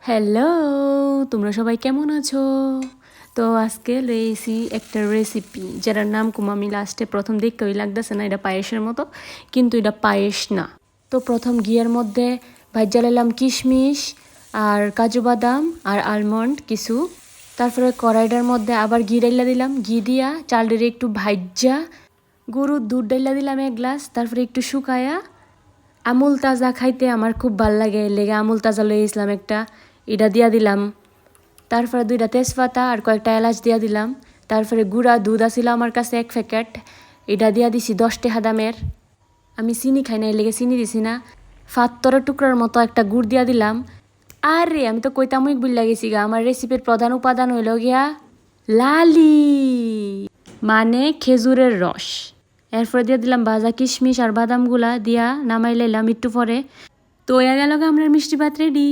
Hello, তোমরা সবাই কেমন আছো? তো আজকে লইছি একটা রেসিপি যেটার নাম আমি লাস্টে প্রথম দেখতেই লাগতেছে না এটা পায়েসের মতো, কিন্তু এটা পায়েস না। তো প্রথম ঘিয়ের মধ্যে ভাজ্জা লাইলাম কিশমিশ আর কাজু বাদাম আর আলমন্ড কিছু। তারপরে কড়াইটার মধ্যে আবার ঘি ডাইলা দিলাম, ঘি দিয়া চালডেরে একটু ভাজ্জা গরুর দুধ ডাইলা দিলাম 1 গ্লাস, তারপরে একটু শুকায়া আমুল তাজা খাইতে আমার খুব ভাল লাগে, লেগে আমুল তাজা লই আসলাম একটা, এটা দিয়া দিলাম। তারপরে 2টা তেজপাতা আর কয়েকটা এলাচ দিয়া দিলাম। তারপরে গুঁড়া দুধ আছিল আমার কাছে 1 প্যাকেট, এটা দিয়া দিছি 10 টাকা দামের। আমি চিনি খাই না, এর লেগে চিনি দিছি না। ফাত্তরের টুকরার মতো একটা গুড় দিয়া দিলাম। আরে আমি তো কইতামই ভুল গেছি গা, আমার রেসিপির প্রধান উপাদান হইল গিয়া লালি, মানে খেজুরের রস। এরপরে দিয়ে দিলাম ভাজা কিশমিশ আর বাদামগুলা দিয়া নামাই লাইলাম একটু পরে। তো হয়ে গেল আমরা মিষ্টি ভাত রেডি।